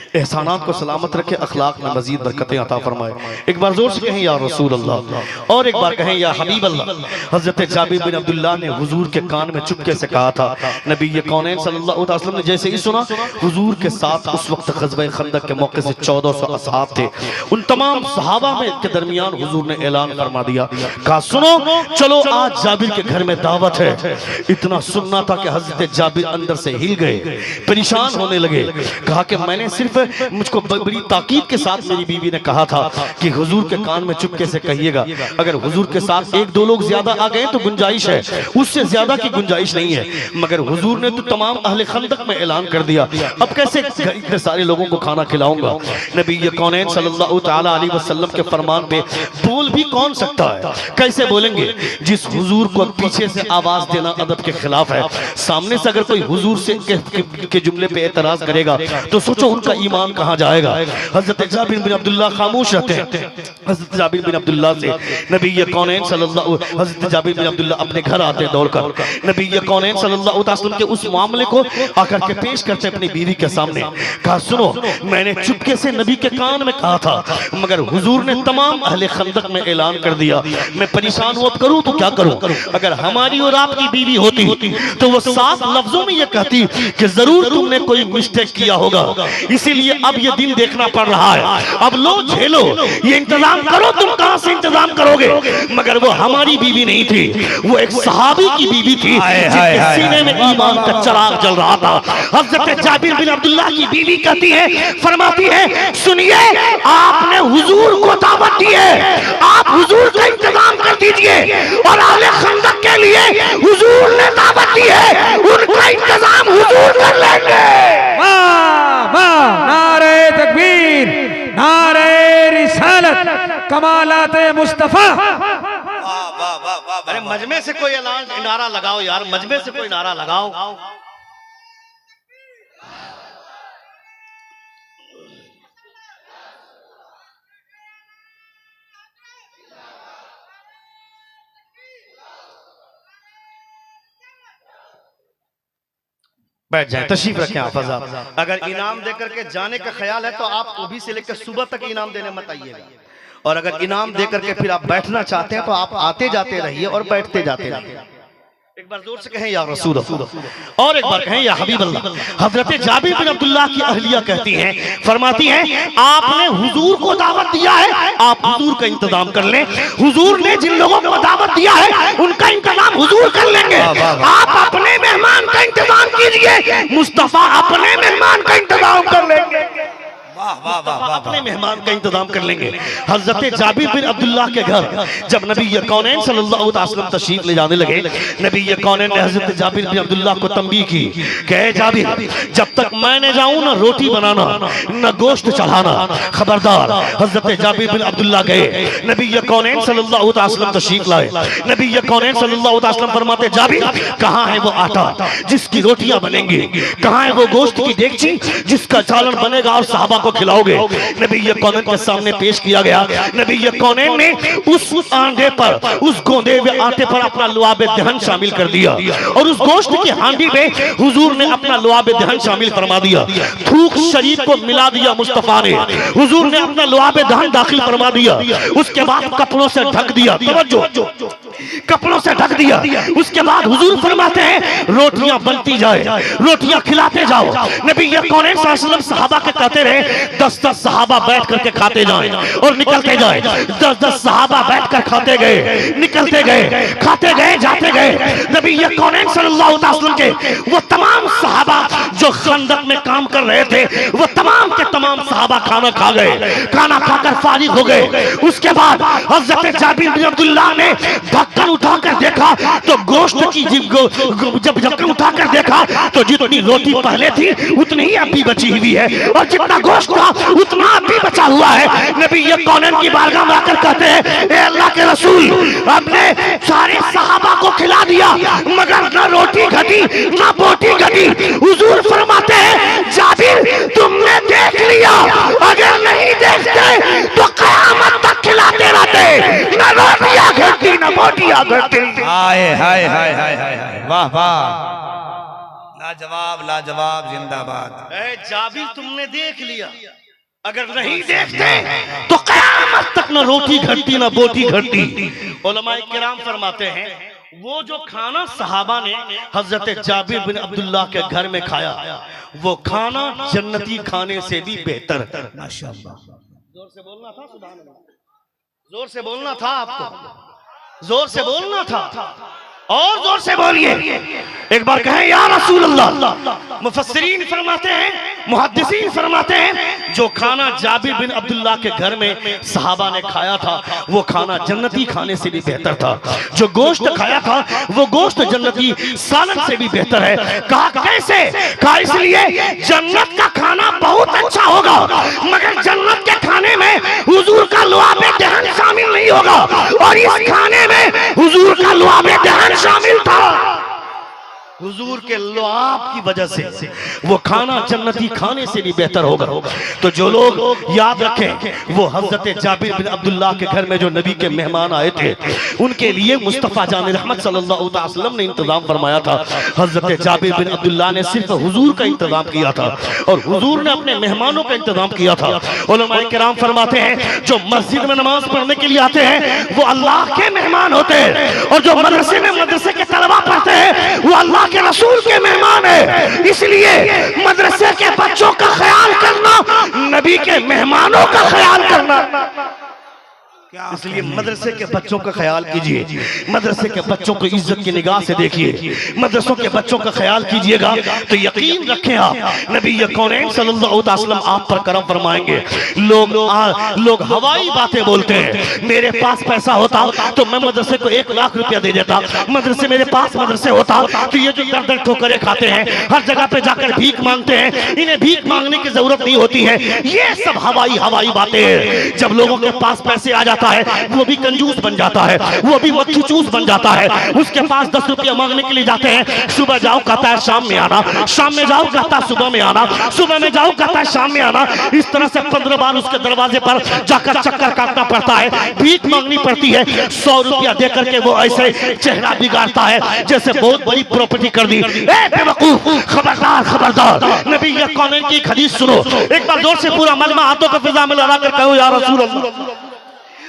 एहसानात को सलामत रखे, अखलाक में मजीद बरकतें अता फरमाए। एक बार जोर से कहें, या रसूल अल्लाह। और एक बार कहें, या हबीब अल्लाह। हजरत जाबिर बिन अब्दुल्लाह ने हुजूर के कान में चुपके से कहा था। नबी कौनैन सल्लल्लाहु अलैहि वसल्लम ने जैसे ही सुना, हुजूर के साथ उस वक्त ग़ज़वा खंदक के मौके से 1400 असहाब थे। उन तमाम सहाबा में के दरमियान हुजूर ने ऐलान फरमा दिया, कहा, सुनो, चलो आज जाबिर के घर में दावत है। इतना सुनना था कि हजरत जाबिर अंदर से हिल गए, परेशान होने लगे। कहा कि मैंने सिर्फ मुझको बड़ी ताकीद के साथ मेरी बीवी ने कहा था कि हुजूर के कान में चुपके से कहिएगा। अगर हुजूर के साथ एक दो लोग ज्यादा आ गए तो गुंजाइश है, उससे ज्यादा की गुंजाइश नहीं है। मगर हुजूर ने तो तमाम अहले खंदक में ऐलान कर दिया, अब कैसे इतने सारे लोगों को खाना खिलाऊंगा। नबी कौनैन सल्लल्लाहु तआला अलैहि वसल्लम के फरमान पे बोल भी कौन सकता है, कैसे बोलेंगे। जिस हुजूर को पीछे से आवाज देना अदब के खिलाफ है, सामने से अगर कोई हुजूर से के जुमले पे एतराज करेगा तो सोचो उनका ईमान कहां जाएगा। हजरत जाबिर बिन अब्दुल्लाह खामोश रहते हैं। हजरत जाबिर बिन अब्दुल्लाह से नबी कौनैन सल्लल्लाहु हजरत जाबिर बिन अब्दुल्लाह अपने घर आते हैं दौड़कर, नबी कौनैन सल्लल्लाहु अलैहि वसल्लम के उस मामले को आकर के पेश करते अपनी बीवी के सामने। कहा सुनो, मैंने चुपके से नबी के कान में कहा था, मगर हुजूर ने तमाम अहले खंदक में ऐलान कर दिया। मैं परेशान हुआ करूं तो क्या करूं। अगर हमारी और आपकी बीवी होती तो वो साफ लफ्जों में ये कहती कि जरूर तुमने कोई मिस्टेक किया होगा, इसीलिए अब ये दिन देखना पड़ रहा है। अब लो झेलो, ये इंतजाम करो, तुम कहां से इंतजाम करोगे। मगर वो हमारी बीवी नहीं थी, वो एक सहाबी की बीवी थी जिसके सीने में ईमान का चिराग जल रहा था। हजरत जाबिर बिन अब्दुल्लाह की बीवी कहती है, फरमाती है, सुनिए आपने हुजूर को दावत दी है, आप हुजूर का इंतजाम कर दीजिए। और अहले खंदक के लिए हुजूर ने दावत दी है, उनका इंतजाम हुजूर कर लेंगे। वाह वाह, नारे तकबीर, नारे रिसालत, कमालात मुस्तफा। अरे मजमे से कोई ऐलान नारा लगाओ यार, मजमे से कोई नारा लगाओ। बैठ जाए, तशरीफ रखें आप हज़रात। अगर इनाम देकर के जाने का ख्याल है तो आप अभी से लेकर सुबह तक इनाम देने मत आइएगा, और अगर इनाम देकर के फिर आप बैठना चाहते हैं तो आप आते जाते रहिए और बैठते जाते रहिए। एक बार जोर से कहें या रसूल अल्लाह, और एक बार कहें या हबीब अल्लाह। हजरत जाबिर बिन अब्दुल्लाह की अहलिया कहती हैं, फरमाती हैं, आपने हुजूर को दावत दिया है, आप हुजूर का इंतजाम कर लें। हुजूर ने जिन लोगों को दावत दिया है उनका इंतजाम हुजूर कर लेंगे। आप अपने मेहमान का इंतजाम कीजिए, मुस्तफा अपने मेहमान का इंतजाम कर लेंगे। अपने मेहमान का इंतजाम कर लेंगे। हजरत जाबिर बिन अब्दुल्लाह के घर जब नबी कौनैन सल्लल्लाहु अलैहि वसल्लम तशरीफ ले जाने लगे, नबी कौनैन ने हजरत जाबिर बिन अब्दुल्लाह को तंबीह की, कहे जाबिर जब तक मैं न जाऊं ना रोटी बनाना न गोश्त चढ़ाना, खबरदार। हजरत जाबिर बिन अब्दुल्लाह गए, नबी कौनैन सल्लल्लाहु अलैहि वसल्लम तशरीफ लाए। नबी कौनैन सल्लल्लाहु अलैहि वसल्लम फरमाते, जाबिर कहां है वो आटा जिसकी रोटियां बनेंगी, कहां है वो गोश्त की डेगची जिसका चालन बनेगा और सहाबा को खिलाओगे। नबी कौनैन के सामने पेश किया गया। नबी कौनैन ने उस आंधे पर, उस गोंदे हुए आटे पर अपना लुआबे दहन शामिल कर दिया, और उस गोश्त की हांडी पे हुजूर ने अपना लुआबे दहन शामिल फरमा दिया। थूक शरीर को मिला दिया मुस्तफा ने, हुजूर ने अपना लुआबे दहन दाखिल फरमा दिया। उसके बाद कपड़ों से ढक दिया, तवज्जो, कपड़ों से ढक दिया। उसके बाद हुजूर फरमाते हैं, रोटियां बनती जाए, रोटियां खिलाते जाओ। नबी कौनैन सल्लल्लाहु अलैहि वसल्लम सहाबा के कहते रहे, 10-10 सहाबा बैठ करके खाते जाएं और निकलते जाएं। 10-10 सहाबा बैठ कर खाते गए, निकलते गए, खाते गए, जाते गए। नबी कौनैन सल्लल्लाहु अलैहि वसल्लम के वो तमाम सहाबा जो खंदक में काम कर रहे थे, वो तमाम के तमाम सहाबा खाना खा गए। खाना खाकर फारिग हो गए। उसके बाद हजरत जाबिर बिन अब्दुल्लाह ने ढक्कन उठाकर देखा तो गोश्त की जब ढक्कन उठाकर देखा तो जितनी रोटी पहले थी उतनी ही अभी बची हुई है, और जितना गोश्त था उतना अभी बचा हुआ है। नबी कौनैन की बारगाह में आकर कहते हैं, ए अल्लाह के रसूल, आपने सारे सहाबा को खिला दिया मगर न रोटी घटी न बोटी घटी। हुजूर फरमाते हैं, जाबिर तुमने देख लिया, अगर नहीं देखते तो क़यामत तक खिलाते रहते, न रोटियां घटती न बोटियां घटती। हाय हाय हाय हाय हाय, वाह वाह, लाजवाब लाजवाब, जिंदाबाद। ए जाबिर तुमने देख लिया, अगर नहीं देखते तो क़यामत तक न रोटी घटती न बोटी घटती। उलमाए किराम फरमाते हैं, वो जो खाना सहाबा ने हजरत जाबिर बिन अब्दुल्लाह के घर में खाया, वो खाना जन्नती खाने से भी बेहतर। माशाअल्लाह, जोर से बोलना था, सुभान अल्लाह, जोर से बोलना था, आपको जोर से बोलना था। और जोर से बोलिए, एक बार कहें या रसूल अल्लाह। मुफस्सिरीन फरमाते हैं, मुहद्दिसीन फरमाते हैं, जो खाना जाबिर बिन अब्दुल्लाह के घर में सहाबा ने खाया था वो खाना जन्नती खाने से भी बेहतर था। जो गोश्त खाया था वो गोश्त जन्नती सालन से भी बेहतर है। कहा कैसे? कहा इसलिए जन्नत का खाना बहुत अच्छा होगा मगर जन्नत के खाने में हुजूर का लुआबे दहन शामिल नहीं होगा, और इस खाने में हुजूर का लुआबे दहन शामिल था। हुजूर के लुआब की वजह से वो खाना जन्नती खाने से भी बेहतर होगा। तो जो लोग याद रखें, वो हजरत जाबिर बिन अब्दुल्लाह के घर में जो नबी के मेहमान आए थे उनके लिए मुस्तफ़ा जान रहमत सल्लल्लाहु अलैहि वसल्लम ने इंतजाम फरमाया था। हजरत जाबिर बिन अब्दुल्लाह ने सिर्फ हुजूर का इंतजाम किया था और हुजूर ने अपने मेहमानों का इंतजाम किया था। उलमाए किराम फरमाते हैं, जो मस्जिद में नमाज पढ़ने के लिए आते हैं वो अल्लाह के मेहमान होते हैं, और जो मदरसे के तलबा पढ़ते हैं वो अल्लाह के रसूल के मेहमान है। इसलिए मदरसे के बच्चों का ख्याल करना नबी के मेहमानों का ख्याल करना। इसलिए मदरसे के बच्चों का ख्याल कीजिए, मदरसे के बच्चों को इज्जत की निगाह से देखिए, मदरसों के बच्चों का ख्याल कीजिएगा तो यकीन रखें आप नबी कौनैन सल्लल्लाहु अलैहि वसल्लम आप पर करम फरमाएंगे। लोग हवाई बातें बोलते हैं, मेरे पास पैसा होता तो मैं मदरसे को 1 लाख रुपया दे देता, मदरसे मेरे पास मदरसे होता तो ये जो दर ठोकरें खाते हैं, हर जगह पे जाकर भीख मांगते हैं, इन्हें भीख मांगने की जरूरत नहीं होती है। ये सब हवाई बातें हैं। जब लोगों के पास पैसे आ जाता है वो भी कंजूस बन जाता है, वो भी मक्खी चूस बन जाता है। उसके पास 10 रुपया मांगने के लिए जाते हैं, सुबह जाओ कहता है शाम में आना, शाम में जाओ कहता है सुबह में आना, सुबह में जाओ कहता है शाम में आना। इस तरह से 15 बार उसके दरवाजे पर जाकर चक्कर काटना पड़ता है, भीख मांगनी पड़ती है। 100 रुपया देकर के वो ऐसे चेहरा बिगाड़ता है जैसे बहुत बड़ी प्रॉपर्टी कर दी। बेवकूफ, खबरदार खबरदार, नबी कौनैन की हदीस सुनो। एक बार जोर से पूरा मजमा हाथों को फिजा में लगा कर कहो या रसूल अल्लाह,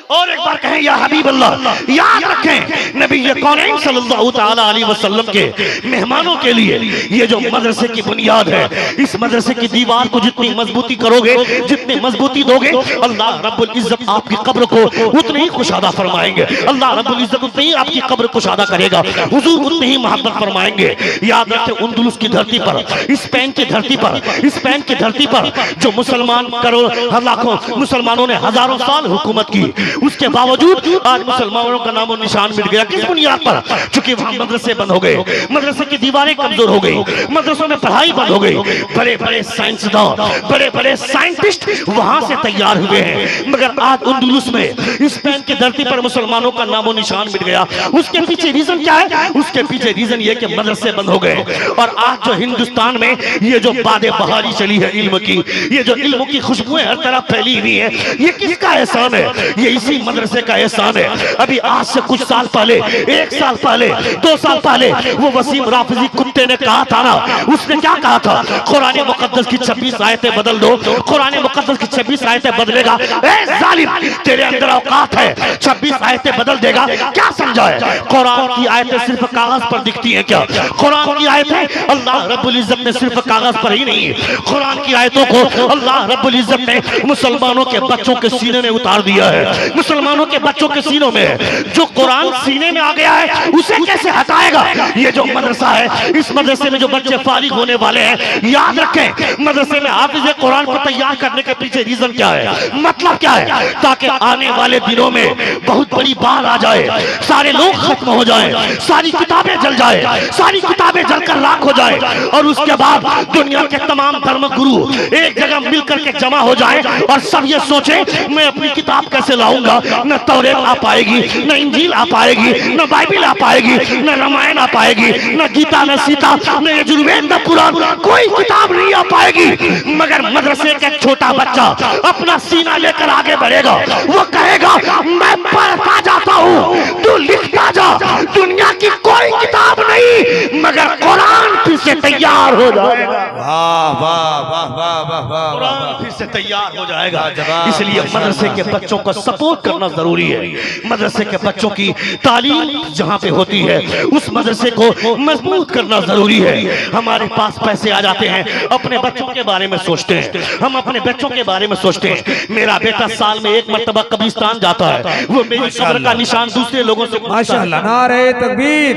और एक बार कहें या हबीब अल्लाह। याद रखें नबी कौनैन सल्लल्लाहु तआला अलैहि वसल्लम के मेहमानों के लिए ये जो मदरसे की बुनियाद है, इस मदरसे की दीवार को जितनी मजबूती करोगे, जितनी मजबूती दोगे, अल्लाह रब्बुल इज्जत आपकी कब्र को उतनी ही कुशादा फरमाएंगे। अल्लाह रब्बुल इज्जत उतनी ही आपकी कब्र कुशादा करेगा, हुजूर उतनी ही मोहब्बत फरमाएंगे। याद रखें उंदुलुस की धरती पर, स्पेन की धरती पर, स्पेन की धरती पर जो मुसलमान करोड़ लाखों मुसलमानों ने हजारों साल हुकूमत की, उसके बावजूद आज मुसलमानों का नामो निशान मिट गया। किस बुनियाद पर? चूंकि वहां मदरसे बंद हो गए, मदरसे की दीवारें कमजोर हो गई, मदरसों में पढ़ाई बंद हो गई। बड़े बड़े साइंसदान, बड़े बड़े साइंटिस्ट वहां से तैयार हुए हैं, मगर आज उंदुलुस में स्पेन की धरती पर मुसलमानों का नामो निशान मिट गया। उसके पीछे रीजन क्या है? उसके पीछे रीजन ये कि मदरसे बंद हो गए। और आज जो हिंदुस्तान में ये जो बादे बहारी चली है इल्म की, ये जो इल्म की खुशबुएं हर तरफ फैली हुई है, ये किसका एहसान है? ये इसी मदरसे का एहसान है। अभी आज से कुछ साल पहले, 1 साल पहले, 2 साल पहले वो वसीम राफिजी कुत्ते ने कहा था ना, उसने क्या कहा था? कुरान मुकद्दस की 26 आयतें बदल दो, कुरान मुकद्दस की 26 आयतें बदलेगा। ए जालिम, तेरे अंदर औकात है, 26 आयतें बदल देगा? क्या समझा है? कुरान की आयतें सिर्फ कागज पर दिखती हैं क्या? कुरान की आयतें अल्लाह रब्बुल इज्जत ने सिर्फ कागज पर ही नहीं, कुरान की आयतों को अल्लाह रब्बुल इज्जत ने मुसलमानों के बच्चों के सीने में उतार दिया है। मुसलमानों के बच्चों के सीनों में जो कुरान सीने में आ गया है उसे कैसे हटाएगा? ये जो मदरसा है, इस मदरसे में जो बच्चे फारिग होने वाले हैं, याद रखें मदरसे में हाफिज़े कुरान को तैयार करने के पीछे रीजन क्या है, मतलब क्या है? ताकि आने वाले दिनों में बहुत बड़ी बाढ़ आ जाए, सारे लोग खत्म हो जाए, सारी किताबें जल जाए, सारी किताबें जलकर राख हो जाए, और उसके बाद दुनिया के तमाम धर्म गुरु एक जगह मिलकर के जमा हो जाए और सब ये सोचे मैं अपनी किताब कैसे लाऊंगा। न तौरेत आ पाएगी, न इंजील आ पाएगी, न बाइबिल आ पाएगी, न रामायण आ पाएगी, न गीता, न सीता, न यजुर्वेद, न पुराण, कोई किताब नहीं आ पाएगी। मगर मदरसे का छोटा बच्चा अपना सीना लेकर आगे बढ़ेगा, वो कहेगा मैं पढ़ता जाता हूँ, तू लिखता जा, दुनिया की कोई किताब नहीं मगर कुरान फिर से तैयार हो जाएगा। वाह वाह वाह वाह वाह वाह, कुरान फिर से तैयार हो जाएगा। इसलिए मदरसे के बच्चों को सपोर्ट करना जरूरी है। मदरसे के बच्चों की तालीम जहाँ पे होती है उस मदरसे को मजबूत करना जरूरी है। हमारे पास पैसे आ जाते हैं, अपने बच्चों के बारे में सोचते हैं, हम अपने बच्चों के बारे में सोचते हैं। मेरा बेटा साल में एक मर्तबा कब्रिस्तान जाता है, वो मेरी कब्र का निशान दूसरे लोगों से माशाअल्लाह। नारे तकबीर,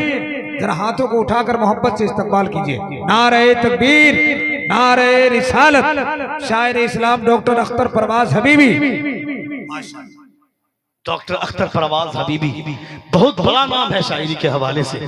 जरा हाथों को उठाकर मोहब्बत से इस्तकबाल कीजिए। नारे तकबीर, नारे रिसालत। शायर इस्लाम डॉक्टर अख्तर परवाज हबीबी। डॉक्टर अख्तर परवाज हबीबी बहुत बड़ा नाम है शायरी के हवाले से,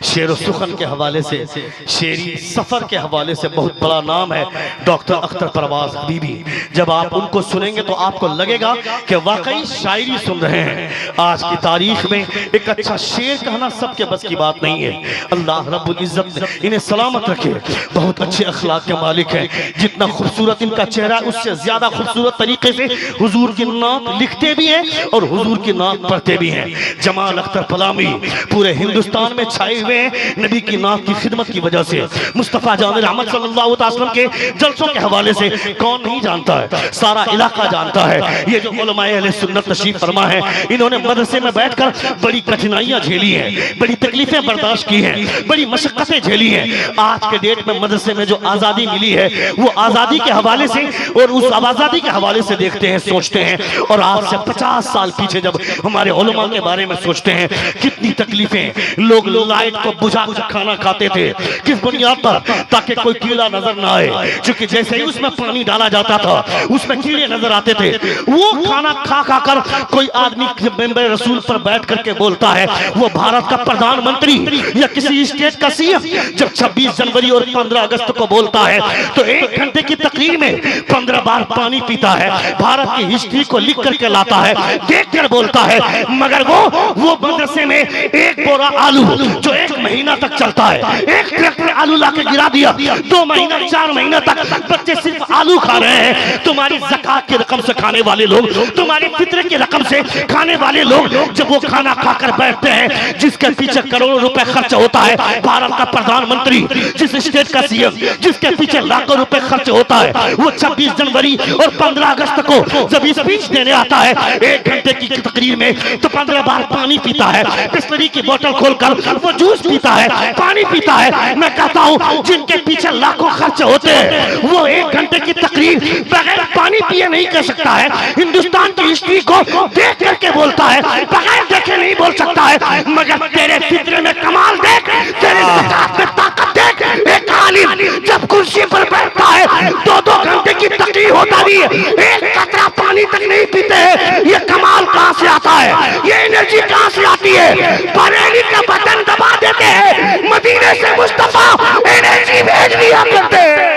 शेर व सुखन के हवाले से, शेरी सफर के हवाले से बहुत बड़ा नाम है डॉक्टर अख्तर परवाज हबीबी। जब आप उनको सुनेंगे तो आपको लगेगा कि वाकई शायरी सुन रहे हैं। आज की तारीख में एक अच्छा शेर कहना सबके बस की बात नहीं है। अल्लाह रब्बुल इज्जत ने इन्हें सलामत रखे, बहुत अच्छे अखलाक के मालिक हैं। जितना खूबसूरत इनका चेहरा, उससे ज्यादा खूबसूरत तरीके से हुजूर की नात लिखते भी हैं और हुजूर की नात पढ़ते भी हैं। जमाल अख्तर पलामी पूरे हिंदुस्तान में छाए हुए हैं नबी की नात की खिदमत की वजह से। मुस्तफा जान रहमत सल्लल्लाहु अलैहि वसल्लम के जलसों के हवाले से कौन नहीं जानता है, सारा इलाका जानता है। ये जो उलमाए अहले सुन्नत तशरीफ फरमा है, इन्होंने मदरसे में बैठकर बड़ी कठिनाइयां झेली हैं, बड़ी तकलीफें बर्दाश्त की हैं, बड़ी मशक्कतें झेली हैं। आज के डेट में मदरसे में जो आजादी मिली है वो आजादी के हवाले से और उस आजादी के हवाले से देखते हैं, सोचते हैं। और आज से 50 साल पीछे जब हमारे उलमा के बारे में सोचते हैं, कितनी तकलीफें, लोग लाइट को बुझा कर खाना खाते थे, किस बुनियाद पर, ताकि कोई कीड़ा नजर ना आए, क्योंकि जैसे ही उसमें पानी डाला जाता था उसमें कीड़े नजर आते थे। वो खाना खा खा कर कोई आदमी मेंबर रसूल पर बैठ करके बोलता है, वो भारत का प्रधानमंत्री या किसी स्टेट का सीएम जब 26 जनवरी और 15 अगस्त को बोलता है तो 1 घंटे की तकरीर में 15 बार पानी पीता है, भारत की हिस्ट्री को लिख करके लाता है, देख कर बोलता है। मगर वो मदरसे में एक बोरा आलू जो 1 महीना तक चलता है, 1 ट्रैक्टर आलू लाके गिरा दिया, 2 महीना 4 महीना तक बच्चे सिर्फ आलू खा रहे हैं। तुम्हारी ज़कात की रकम से खाने वाले लोग, तुम्हारी फित्र की रकम से खाने वाले लोग, जब वो खाना खाकर बैठते हैं जिसके पीछे करोड़ों रुपए खर्च होता है, भारत का प्रधानमंत्री, जिस स्टेट का सीएम जिसके पीछे लाखों रुपए खर्च होता है, वो 26 जनवरी और 15 अगस्त को जब स्पीच देने आता है 1 घंटे की तकरीर में, तो 15 बार पानी पीता है, बिस्लरी की बोतल खोलकर वो जूस पीता है, पानी पीता है। मैं कहता हूँ जिनके पीछे लाखों खर्च होते हैं वो 1 घंटे की तकरीर बगैर पानी पिए नहीं कर सकता है। हिंदुस्तान की हिस्ट्री को देख करके बोलता है, बगैर देखे नहीं बोल सकता है। मगर तेरे फित्रे में कमाल देख, तेरे ज़कात में ताकत देख। एक आलिम जब कुर्सी पर बैठता है 2-2 घंटे की तकरीर होता भी है, 1 कतरा पानी तक नहीं पीते हैं। ये कमाल कहाँ से आता है, ये एनर्जी कहाँ से आती है? बरेली का बटन दबा देते हैं, मदीने से मुस्तफा एनर्जी भेज दिया करते हैं।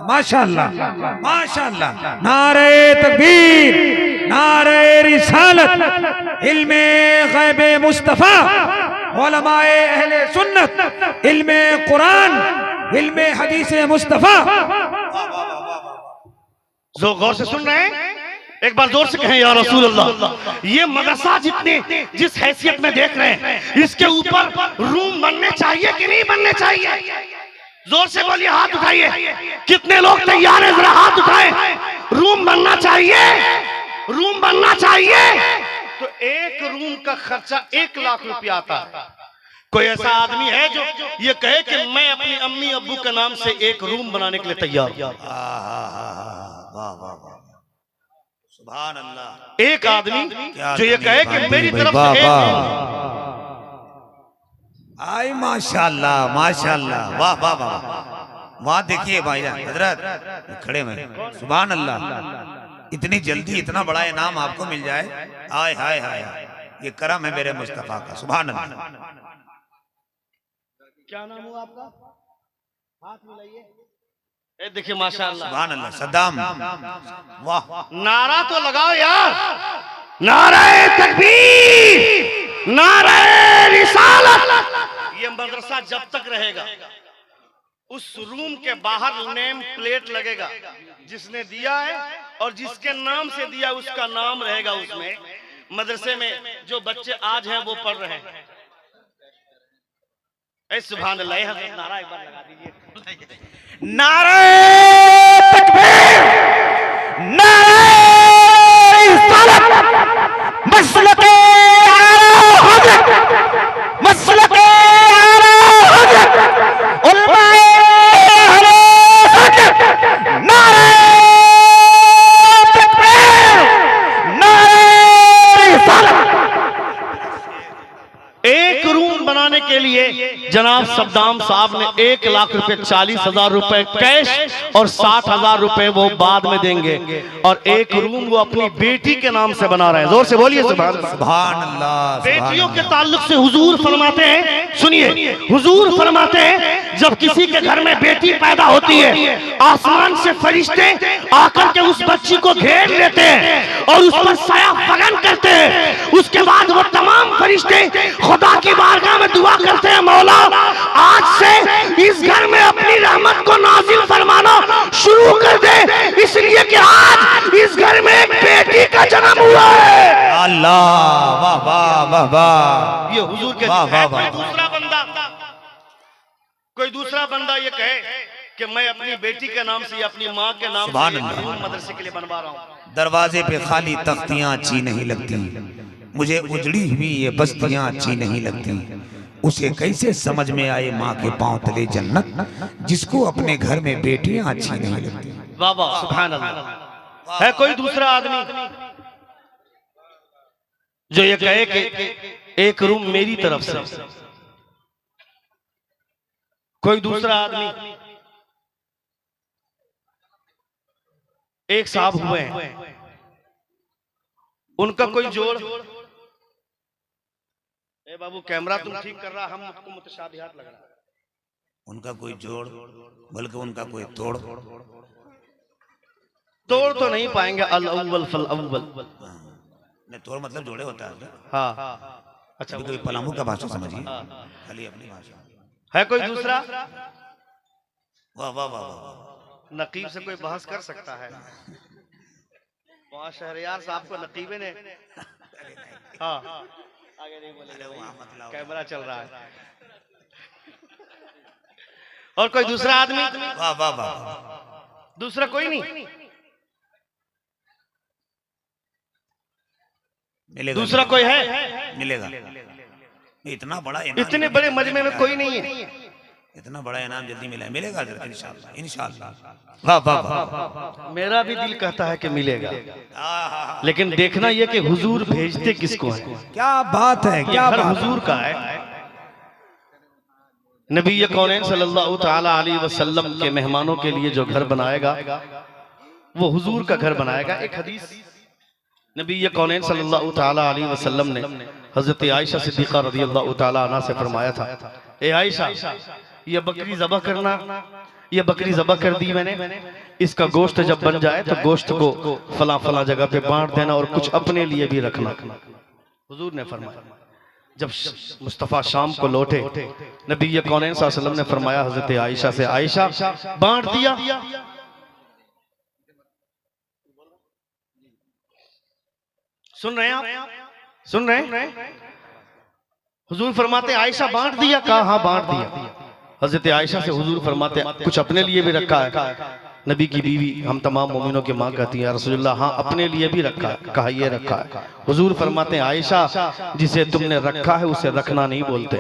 माशाअल्लाह माशाअल्लाह। नारे तकबीर, नारे रिसालत। इल्मे गैबे मुस्तफा, उलमाए अहले सुन्नत, इल्मे कुरान, इल्मे हदीसे मुस्तफा। जो गौर से सुन रहे हैं एक बार जोर से कहें या रसूल अल्लाह। ये मदरसा जिस हैसियत में देख रहे हैं, इसके ऊपर रूम बनने चाहिए कि नहीं बनने चाहिए? जोर से बोलिए, हाथ उठाइए। कितने लोग तैयार हैं? जरा हाथ उठाएं। रूम बनना चाहिए, रूम बनना चाहिए। तो 1 रूम का खर्चा 1 लाख रुपया आता है। कोई ऐसा आदमी है जो ये कहे कि मैं अपनी अम्मी अब्बू के नाम से 1 रूम बनाने के लिए तैयार? सुभान अल्लाह। एक आदमी जो ये कहे कि मेरी तरफ से आई माशाल्लाह माशाल्लाह, वाह वाह वाह। वहाँ देखिए भाईजान हजरत खड़े में, सुभान अल्लाह। इतनी जल्दी इतना बड़ा इनाम आपको मिल जाए, आय हाय हाय, ये करम है मेरे मुस्तफा का, सुभान अल्लाह। क्या नाम हुआ आपका? हाथ मिलाइए। देखिए माशाअल्लाह, सुभान अल्लाह। सद्दाम, वाह। नारा तो लगाओ यार, नारे तकबीर, नारे रिसालत। ये मदरसा जब तक रहेगा उस रूम के बाहर नेम प्लेट लगेगा, जिसने दिया है और जिसके नाम से दिया उसका नाम रहेगा उसमें। मदरसे में जो बच्चे आज हैं वो पढ़ रहे हैं, ऐ सुभान अल्लाह, हजरत नारा एक बार लगा दीजिए। नारे तकबीर, नारे रिसालत, मसलके आला हज़रत, मसलके आला हज़रत, उलमाए अहले सुन्नत, नारे तकबीर, नारे रिसालत। एक रूम बनाने के लिए जनाब सद्दाम साहब ने 1 लाख रुपए, 40,000 रुपए कैश और 60,000 रुपए वो बाद में देंगे, और एक रूम वो अपनी बेटी के नाम से बना रहे हैं। जोर से बोलिए सुभान अल्लाह। सुभान अल्लाह। बेटियों के ताल्लुक से हुजूर फरमाते हैं, सुनिए, हुजूर फरमाते हैं जब किसी के घर में बेटी पैदा होती है, आसमान से फरिश्ते आकर के उस बच्ची को घेर लेते हैं और उस पर साया फगन करते हैं। उसके बाद वो तमाम फरिश्ते खुदा की बारगाह में दुआ करते हैं, मौला आज से इस घर में अपनी रहमत को नाजिल फरमाना शुरू कर दे, इसलिए कि आज इस घर में एक बेटी का जन्म हुआ है। अल्लाह, वाह वाह वाह वाह। ये हुजूर के वाह वाह वाह। कोई दूसरा बंदा ये कहे कि मैं अपनी बेटी के नाम से, अपनी माँ के नाम सुभान से अल्लाह। नूर मदरसे के लिए बनवा रहा हूँ। दरवाजे पे खाली तख्तियां अच्छी नहीं लगती, मुझे उजड़ी हुई ये बस्तियां अच्छी नहीं लगती। उसे कैसे समझ में आए माँ के पांव तले जन्नत, जिसको अपने घर में बेटियां अच्छी नहीं लगती। वाह वाह, सुभान अल्लाह। है कोई दूसरा आदमी जो ये कहे कि एक रूम मेरी तरफ से? कोई दूसरा आदमी? एक साहब हुए हैं, उनका कोई जोड़, ए बाबू कैमरा तुम ठीक कर रहा, हम आपको मुतशाबिहात लग रहा है। उनका कोई जोड़, बल्कि उनका कोई तोड़। तोड़ तो नहीं पाएंगे, अल अव्वल फल अव्वल। नहीं, तोड़ मतलब जोड़े होता है। हाँ, अच्छा, कोई पलामू का भाषा समझिए, खाली अपनी भाषा। है कोई दूसरा? वाह वाह वाह वाह। नकीब से कोई बहस कर सकता है? वहाँ शहरयार साहब को नकीबे ने, हाँ, आगे नहीं बोलेंगे, कैमरा चल रहा है। और कोई दूसरा आदमी? वाह वाह वाह। दूसरा कोई नहीं? मिलेगा, दूसरा कोई है? मिलेगा। इतना बड़ा इनाम, इतने बड़े मजमे में कोई नहीं है। इतना बड़ा इनाम जल्दी मिला है, मिलेगा इंशाल्लाह, इंशाल्लाह। वाह वाह वाह। मेरा भी दिल कहता है कि मिलेगा, लेकिन देखना यह कि हुजूर भेजते किसको है। क्या बात है, क्या घर बात। हुजूर का है। नबी कौनैन सल्लल्लाहु ताला अलैहि वसल्लम के मेहमानों के लिए जो घर बनाएगा वो हुजूर का घर बनाएगा। एक हदीस नबी कौनैन सल्लल्लाहु ताला अलैहि वसल्लम ने हजरत आयशा सिद्दीका रज़ियल्लाहु ताला अन्हा से फरमाया था, ए आयशा, ये बकरी ज़बह करना, ये बकरी ज़बह कर दी मैंने, इसका गोश्त जब बन जाए तो गोश्त को फला फला जगह पे बांट देना और कुछ अपने लिए भी रखना। हुजूर ने फरमाया। जब मुस्तफ़ा शाम को लौटे, नबी कौनैन सल्लल्लाहु अलैहि वसल्लम ने फरमाया हजरत आयशा से, आयशा बांट दिया? सुन रहे हैं आप? सुन रहे हैं? हुजूर फरमाते आयशा बांट दिया? कहा हाँ बांट दिया। हजरत आयशा से हुजूर फरमाते कुछ अपने लिए भी रखा है? नबी की बीवी हम तमाम मोमिनों की माँ कहती है रसूलुल्लाह हाँ अपने लिए भी रखा है। कहा ये रखा है। हुजूर फरमाते हैं आयशा जिसे तुमने रखा है उसे रखना नहीं बोलते,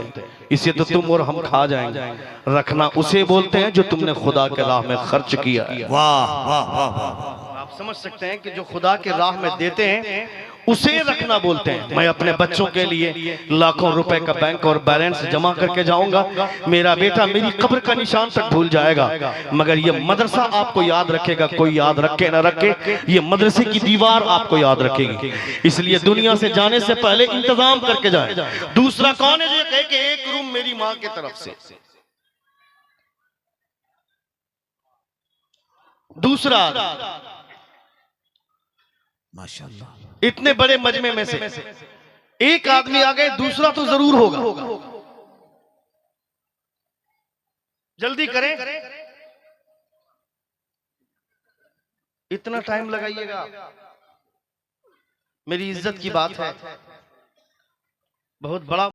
इसे तो तुम और हम खा जाएंगे, रखना उसे बोलते हैं जो तुमने खुदा के राह में खर्च किया है। वाह वाह वाह वाह। आप समझ सकते हैं कि जो खुदा के राह में देते हैं उसे रखना बोलते हैं। मैं अपने बच्चों के लिए लाखों रुपए का बैंक और बैलेंस जमा करके जाऊंगा, मेरा बेटा मेरी कब्र का निशान तक भूल जाएगा, मगर ये मदरसा आपको याद रखेगा, कोई याद रखे ना रखे, ये मदरसे की दीवार आपको याद रखेगी। इसलिए दुनिया से जाने से पहले इंतजाम करके जाए। दूसरा कौन है जो कहे कि एक रूम मेरी माँ की तरफ से? दूसरा माशाल्लाह। इतने बड़े मजमे में से एक आदमी आ गए, दूसरा तो जरूर होगा। जल्दी करें, इतना टाइम लगाइएगा, मेरी इज्जत की बात है। बहुत बड़ा